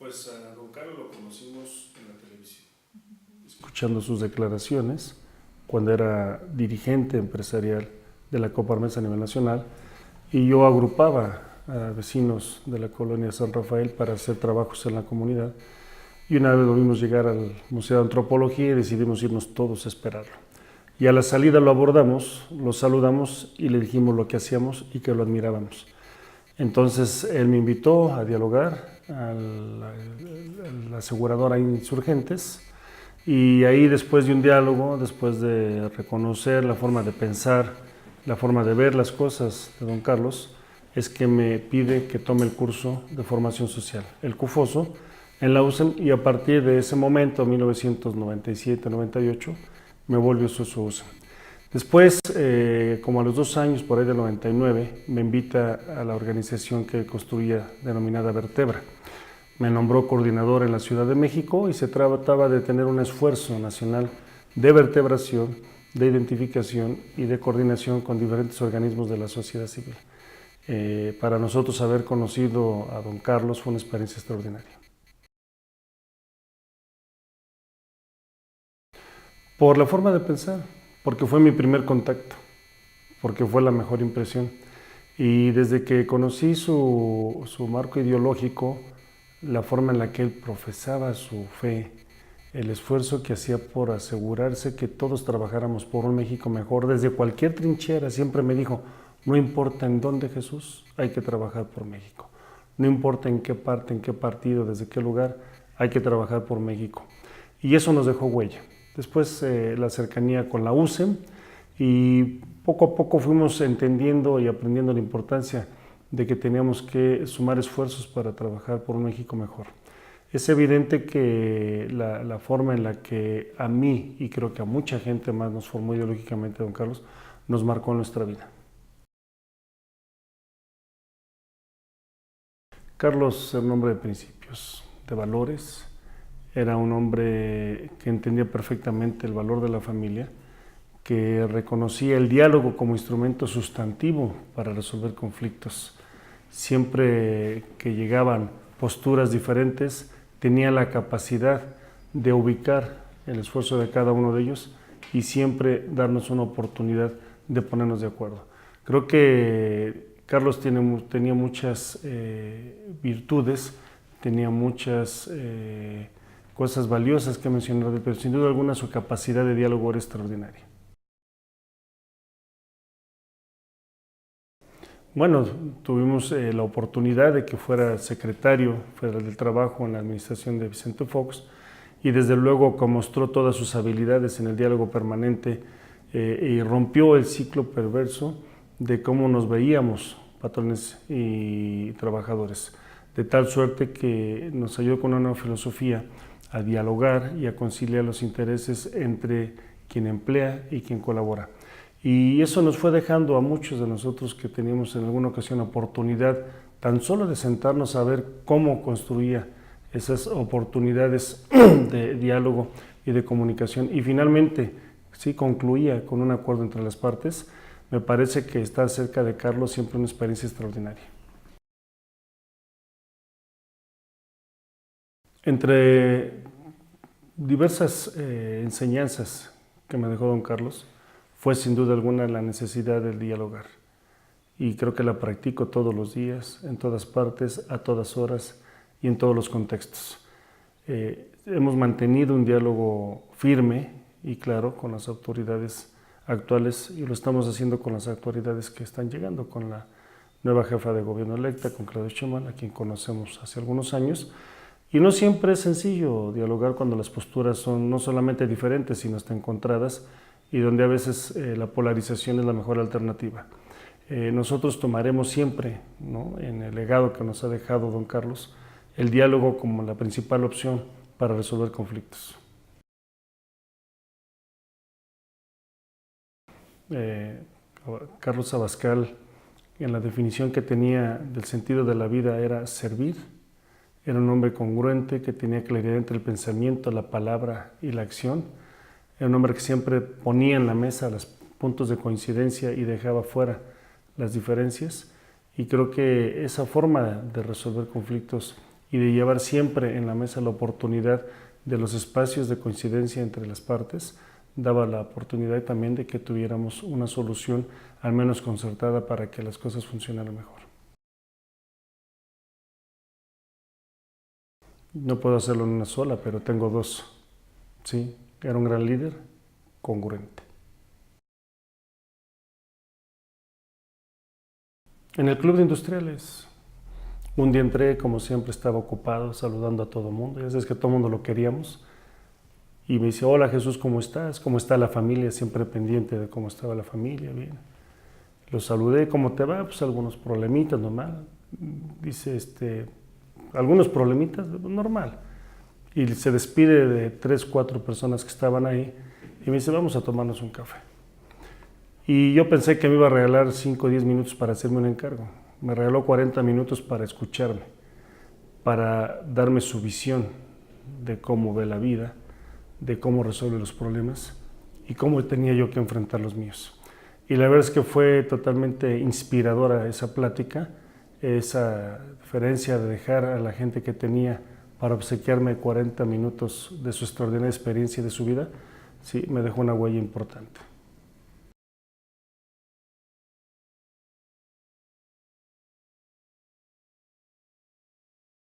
Pues a don Carlos lo conocimos en la televisión, escuchando sus declaraciones cuando era dirigente empresarial de la Coparmex a nivel nacional, y yo agrupaba a vecinos de la colonia San Rafael para hacer trabajos en la comunidad, y una vez lo vimos llegar al Museo de Antropología y decidimos irnos todos a esperarlo. Y a la salida lo abordamos, lo saludamos y le dijimos lo que hacíamos y que lo admirábamos. Entonces él me invitó a dialogar a la aseguradora Insurgentes, y ahí, después de un diálogo, después de reconocer la forma de pensar, la forma de ver las cosas de don Carlos, es que me pide que tome el curso de formación social, el CUFOSO, en la USEM, y a partir de ese momento, 1997-98, me volvió socio USEM. Después, como a los 2 años, por ahí del 99, me invita a la organización que construía, denominada Vertebra. Me nombró coordinador en la Ciudad de México y se trataba de tener un esfuerzo nacional de vertebración, de identificación y de coordinación con diferentes organismos de la sociedad civil. Para nosotros haber conocido a don Carlos fue una experiencia extraordinaria. Por la forma de pensar, porque fue mi primer contacto, porque fue la mejor impresión. Y desde que conocí su marco ideológico, la forma en la que él profesaba su fe, el esfuerzo que hacía por asegurarse que todos trabajáramos por un México mejor, desde cualquier trinchera, siempre me dijo, no importa en dónde, Jesús, hay que trabajar por México. No importa en qué parte, en qué partido, desde qué lugar, hay que trabajar por México. Y eso nos dejó huella. Después la cercanía con la USEM, y poco a poco fuimos entendiendo y aprendiendo la importancia de que teníamos que sumar esfuerzos para trabajar por un México mejor. Es evidente que la forma en la que a mí, y creo que a mucha gente más, nos formó ideológicamente don Carlos, nos marcó en nuestra vida. Carlos era un hombre de principios, de valores, era un hombre que entendía perfectamente el valor de la familia, que reconocía el diálogo como instrumento sustantivo para resolver conflictos. Siempre que llegaban posturas diferentes, tenía la capacidad de ubicar el esfuerzo de cada uno de ellos y siempre darnos una oportunidad de ponernos de acuerdo. Creo que Carlos tenía muchas virtudes, tenía muchas cosas valiosas que mencionar, pero sin duda alguna su capacidad de diálogo era extraordinaria. Bueno, tuvimos la oportunidad de que fuera secretario federal del Trabajo en la administración de Vicente Fox, y desde luego que mostró todas sus habilidades en el diálogo permanente, y rompió el ciclo perverso de cómo nos veíamos patrones y trabajadores, de tal suerte que nos ayudó con una nueva filosofía a dialogar y a conciliar los intereses entre quien emplea y quien colabora. Y eso nos fue dejando a muchos de nosotros que teníamos en alguna ocasión la oportunidad tan solo de sentarnos a ver cómo construía esas oportunidades de diálogo y de comunicación. Y finalmente, sí, concluía con un acuerdo entre las partes. Me parece que estar cerca de Carlos siempre una experiencia extraordinaria. Entre diversas enseñanzas que me dejó don Carlos, fue sin duda alguna la necesidad del dialogar. Y creo que la practico todos los días, en todas partes, a todas horas y en todos los contextos. Hemos mantenido un diálogo firme y claro con las autoridades actuales, y lo estamos haciendo con las autoridades que están llegando, con la nueva jefa de gobierno electa, con Claudia Sheinbaum, a quien conocemos hace algunos años. Y no siempre es sencillo dialogar cuando las posturas son no solamente diferentes, sino hasta encontradas, y donde a veces la polarización es la mejor alternativa. Nosotros tomaremos siempre, ¿no?, en el legado que nos ha dejado don Carlos, el diálogo como la principal opción para resolver conflictos. Eh, Carlos Abascal, en la definición que tenía del sentido de la vida, era servir. Era un hombre congruente que tenía claridad entre el pensamiento, la palabra y la acción. Era un hombre que siempre ponía en la mesa los puntos de coincidencia y dejaba fuera las diferencias. Y creo que esa forma de resolver conflictos y de llevar siempre en la mesa la oportunidad de los espacios de coincidencia entre las partes, daba la oportunidad también de que tuviéramos una solución al menos concertada para que las cosas funcionaran mejor. No puedo hacerlo en una sola, pero tengo dos. Sí, era un gran líder, congruente. En el club de industriales, un día entré, como siempre estaba ocupado, saludando a todo el mundo. Ya sabes que todo el mundo lo queríamos. Y me dice, hola Jesús, ¿cómo estás? ¿Cómo está la familia? Siempre pendiente de cómo estaba la familia. Bien. Lo saludé, ¿cómo te va? Pues algunos problemitas, normal. Dice, algunos problemitas, normal. Y se despide de 3, 4 personas que estaban ahí y me dice, vamos a tomarnos un café. Y yo pensé que me iba a regalar 5 o 10 minutos para hacerme un encargo. Me regaló 40 minutos para escucharme, para darme su visión de cómo ve la vida, de cómo resuelve los problemas y cómo tenía yo que enfrentar los míos. Y la verdad es que fue totalmente inspiradora esa plática, esa diferencia de dejar a la gente que tenía para obsequiarme 40 minutos de su extraordinaria experiencia y de su vida, sí, me dejó una huella importante.